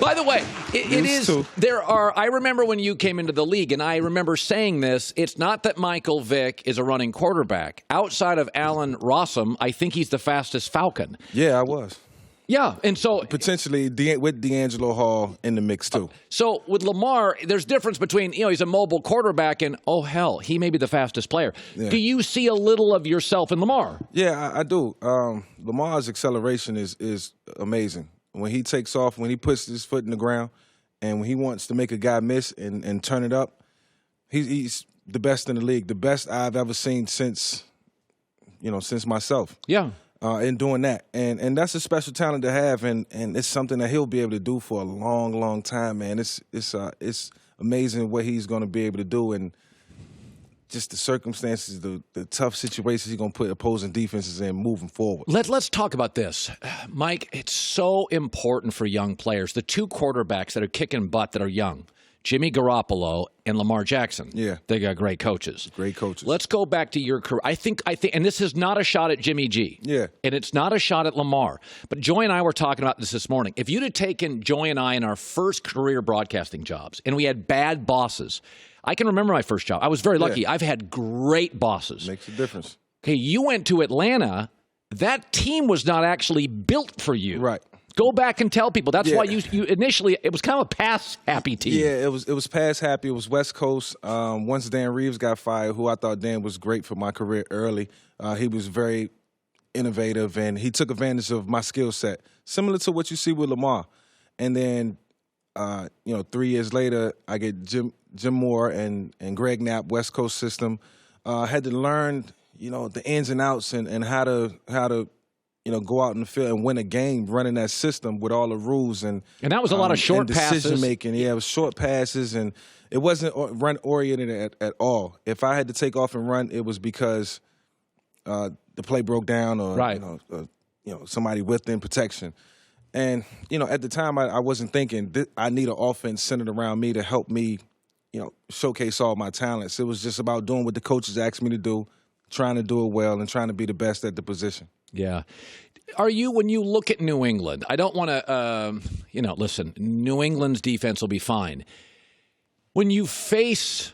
By the way, it is. I remember when you came into the league, and I remember saying this. It's not that Michael Vick is a running quarterback. Outside of Allen Rossum, I think he's the fastest Falcon. Yeah, I was. Yeah, and so potentially with D'Angelo Hall in the mix too. So with Lamar, there's difference between he's a mobile quarterback and he may be the fastest player. Yeah. Do you see a little of yourself in Lamar? Yeah, I do. Lamar's acceleration is amazing. When he takes off, when he puts his foot in the ground, and when he wants to make a guy miss and turn it up, he's the best in the league. The best I've ever seen since myself. Yeah. In doing that. And that's a special talent to have, and it's something that he'll be able to do for a long, long time, man. It's amazing what he's going to be able to do, and just the circumstances, the tough situations he's going to put opposing defenses in moving forward. Let's talk about this. Mike, it's so important for young players. The two quarterbacks that are kicking butt that are young, Jimmy Garoppolo and Lamar Jackson. Yeah. They got great coaches. Great coaches. Let's go back to your career. I think, and this is not a shot at Jimmy G. Yeah. And it's not a shot at Lamar. But Joy and I were talking about this morning. If you'd have taken Joy and I in our first career broadcasting jobs, and we had bad bosses, I can remember my first job. I was very lucky. Yeah. I've had great bosses. Makes a difference. Okay, you went to Atlanta. That team was not actually built for you. Right. Go back and tell people. That's why you initially, it was kind of a pass-happy team. Yeah, it was pass-happy. It was West Coast. Once Dan Reeves got fired, who I thought Dan was great for my career early, he was very innovative, and he took advantage of my skill set, similar to what you see with Lamar. And then, 3 years later, I get Jim Moore and Greg Knapp, West Coast system. I had to learn, the ins and outs and how to go out in the field and win a game running that system with all the rules. And that was a lot of short passes. Decision-making. Yeah, it was short passes, and it wasn't run-oriented at all. If I had to take off and run, it was because the play broke down or right. Somebody within protection. And, at the time, I wasn't thinking I need an offense centered around me to help me, showcase all my talents. It was just about doing what the coaches asked me to do, trying to do it well, and trying to be the best at the position. Yeah. When you look at New England, I don't want to, listen, New England's defense will be fine. When you face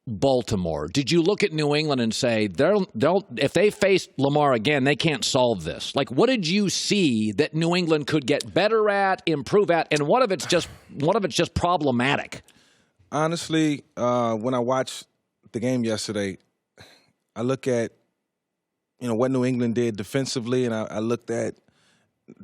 Baltimore, did you look at New England and say, if they face Lamar again, they can't solve this? Like, what did you see that New England could get better at, improve at, and what if it's just problematic? Honestly, when I watched the game yesterday, I look at what New England did defensively, and I looked at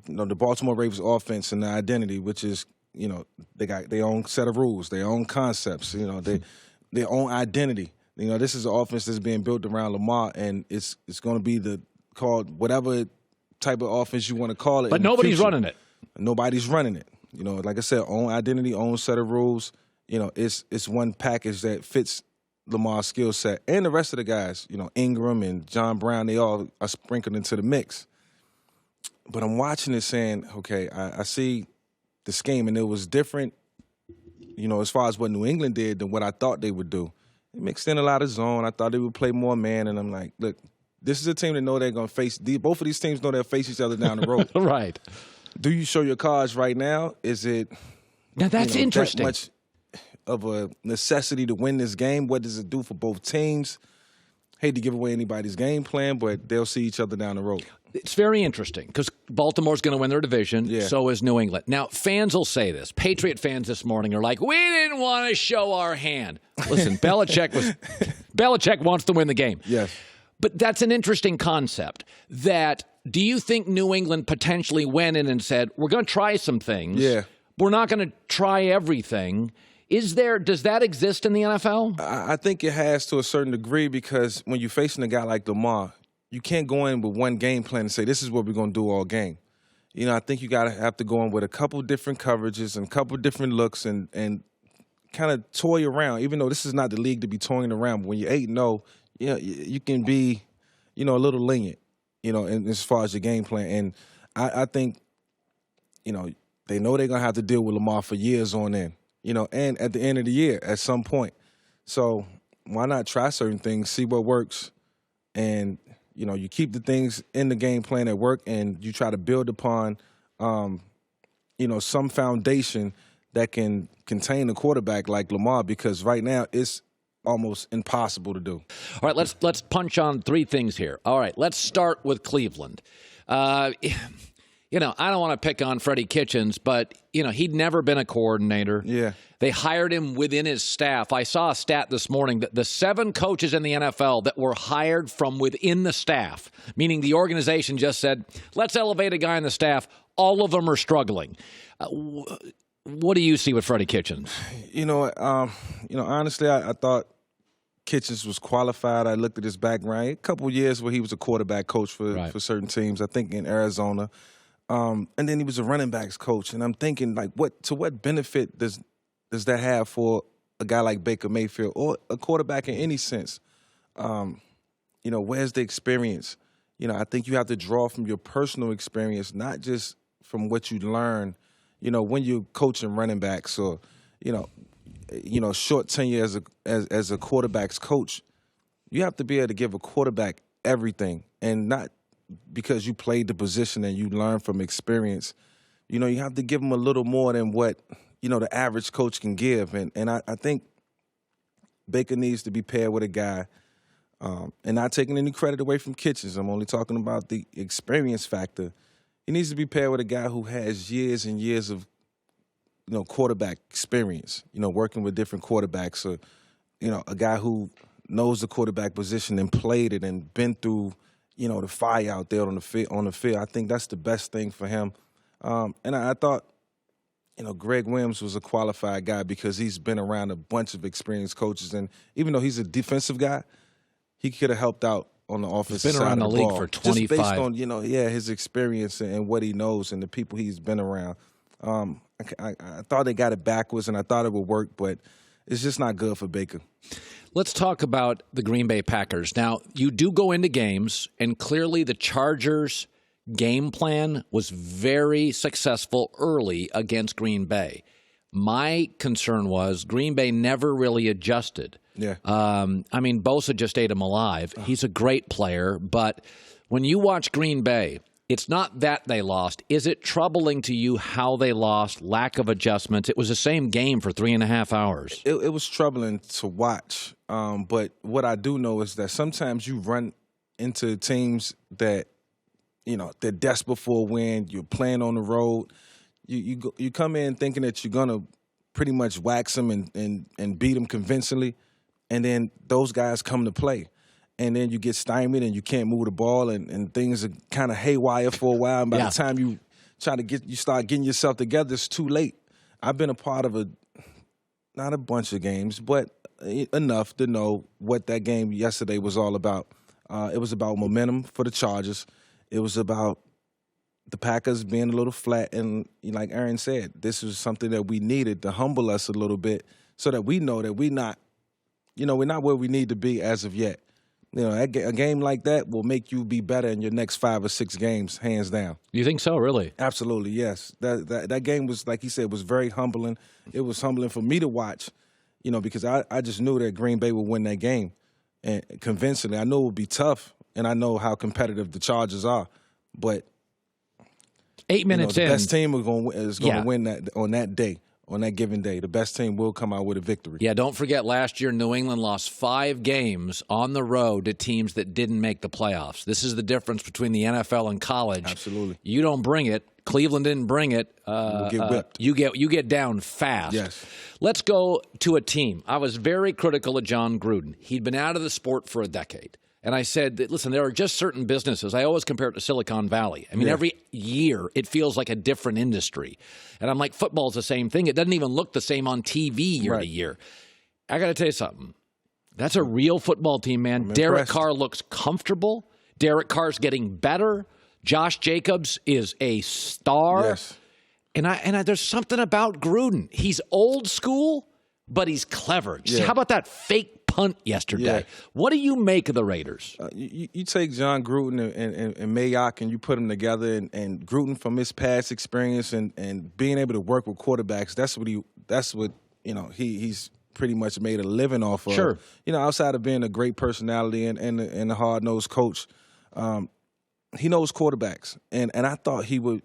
the Baltimore Ravens offense and the identity, which is they got their own set of rules, their own concepts, their own identity. This is an offense that's being built around Lamar, and it's going to be called whatever type of offense you want to call it. But nobody's running it. Nobody's running it. Like I said, own identity, own set of rules. It's one package that fits Lamar's skill set, and the rest of the guys, Ingram and John Brown, they all are sprinkled into the mix. But I'm watching it saying, okay, I see the scheme, and it was different, as far as what New England did than what I thought they would do. They mixed in a lot of zone. I thought they would play more man, and I'm like, look, this is a team that know they're going to face – both of these teams know they'll face each other down the road. Right. Do you show your cards right now? Is it now that's interesting. That much of a necessity to win this game? What does it do for both teams? Hate to give away anybody's game plan, but they'll see each other down the road. It's very interesting because Baltimore's going to win their division. Yeah. So is New England. Now, fans will say this. Patriot fans this morning are like, we didn't want to show our hand. Listen, Belichick wants to win the game. Yes. But that's an interesting concept. Do you think New England potentially went in and said, we're going to try some things. Yeah. We're not going to try everything. Does that exist in the NFL? I think it has to a certain degree, because when you're facing a guy like Lamar, you can't go in with one game plan and say, this is what we're going to do all game. I think you have to go in with a couple different coverages and a couple different looks and kind of toy around, even though this is not the league to be toying around. But when you're 8-0, you can be, a little lenient, as far as your game plan. And I think, they know they're going to have to deal with Lamar for years on end. And at the end of the year at some point. So why not try certain things, see what works, and, you keep the things in the game plan that work, and you try to build upon, some foundation that can contain a quarterback like Lamar, because right now it's almost impossible to do. All right, let's punch on three things here. All right, let's start with Cleveland. I don't want to pick on Freddie Kitchens, but, he'd never been a coordinator. Yeah. They hired him within his staff. I saw a stat this morning that the 7 coaches in the NFL that were hired from within the staff, meaning the organization just said, let's elevate a guy in the staff, all of them are struggling. What do you see with Freddie Kitchens? Honestly, I thought Kitchens was qualified. I looked at his background. A couple of years where he was a quarterback coach for certain teams, I think in Arizona. And then he was a running backs coach. And I'm thinking, what benefit does that have for a guy like Baker Mayfield or a quarterback in any sense? Where's the experience? I think you have to draw from your personal experience, not just from what you learn, when you're coaching running backs or, short tenure as a quarterback's coach. You have to be able to give a quarterback everything, and not because you played the position and you learn from experience. You have to give them a little more than what, the average coach can give. And I think Baker needs to be paired with a guy, and not taking any credit away from Kitchens. I'm only talking about the experience factor. He needs to be paired with a guy who has years and years of, quarterback experience, working with different quarterbacks, or, a guy who knows the quarterback position and played it and been through, the fire out there on the field. I think that's the best thing for him. And I thought, Greg Williams was a qualified guy because he's been around a bunch of experienced coaches. And even though he's a defensive guy, he could have helped out on the offensive side of the ball. He's been around the league for 25. Just based on, his experience and what he knows and the people he's been around. I thought they got it backwards, and I thought it would work, but it's just not good for Baker. Let's talk about the Green Bay Packers. Now, you do go into games, and clearly the Chargers' game plan was very successful early against Green Bay. My concern was Green Bay never really adjusted. Yeah. Bosa just ate him alive. He's a great player, but when you watch Green Bay, it's not that they lost. Is it troubling to you how they lost, lack of adjustments? It was the same game for 3.5 hours. It was troubling to watch, but what I do know is that sometimes you run into teams that, they're desperate for a win. You're playing on the road. You come in thinking that you're going to pretty much wax them and beat them convincingly, and then those guys come to play. And then you get stymied and you can't move the ball, and things are kind of haywire for a while. And by the time you start getting yourself together, it's too late. I've been a part of not a bunch of games, but enough to know what that game yesterday was all about. It was about momentum for the Chargers. It was about the Packers being a little flat. And like Aaron said, this was something that we needed to humble us a little bit so that we know that we're not where we need to be as of yet. A game like that will make you be better in your next 5 or 6 games, hands down. You think so, really? Absolutely, yes. That game was, like he said, was very humbling. It was humbling for me to watch, because I just knew that Green Bay would win that game, and convincingly. I knew it would be tough, and I know how competitive the Chargers are. But 8 minutes the in, best team is going to win that on that day. On that given day, the best team will come out with a victory. Yeah, don't forget last year New England lost 5 games on the road to teams that didn't make the playoffs. This is the difference between the NFL and college. Absolutely. You don't bring it. Cleveland didn't bring it. You'll get whipped. You get down fast. Yes. Let's go to a team. I was very critical of John Gruden. He'd been out of the sport for a decade. And I said, listen, there are just certain businesses. I always compare it to Silicon Valley. Every year it feels like a different industry. And I'm like, football's the same thing. It doesn't even look the same on TV year to year. I got to tell you something. That's a real football team, man. Derek Carr looks comfortable. Derek Carr's getting better. Josh Jacobs is a star. Yes. And there's something about Gruden. He's old school, but he's clever. How about that fake punt yesterday? Yeah. What do you make of the Raiders? You take John Gruden and Mayock and you put them together, and Gruden from his past experience and being able to work with quarterbacks, that's what he's pretty much made a living off of. Sure. Outside of being a great personality and a hard-nosed coach, he knows quarterbacks. And I thought he would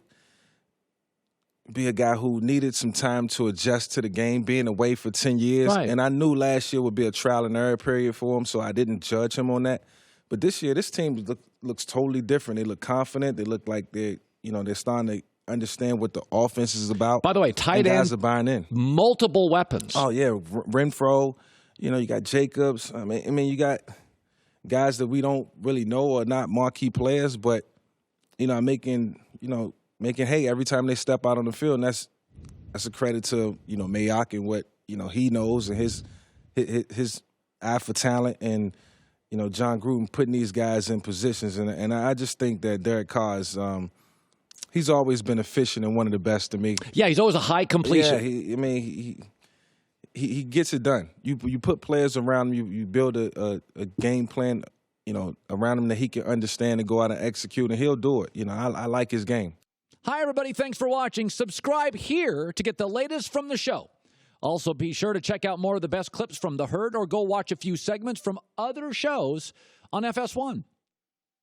be a guy who needed some time to adjust to the game, being away for 10 years. Right. And I knew last year would be a trial and error period for him, so I didn't judge him on that. But this year, this team looks totally different. They look confident. They look like they're starting to understand what the offense is about. By the way, tight end, guys are buying in. multiple weapons. Oh, yeah, Renfro. You got Jacobs. I mean, you got guys that we don't really know are not marquee players, but, making hay every time they step out on the field. And that's a credit to, Mayock and what, he knows and his eye for talent and, John Gruden putting these guys in positions. And I just think that Derek Carr is he's always been efficient and one of the best to me. Yeah, he's always a high completion. Yeah, he gets it done. You put players around him, you build a game plan, around him that he can understand and go out and execute, and he'll do it. I like his game. Hi, everybody. Thanks for watching. Subscribe here to get the latest from the show. Also, be sure to check out more of the best clips from The Herd or go watch a few segments from other shows on FS1.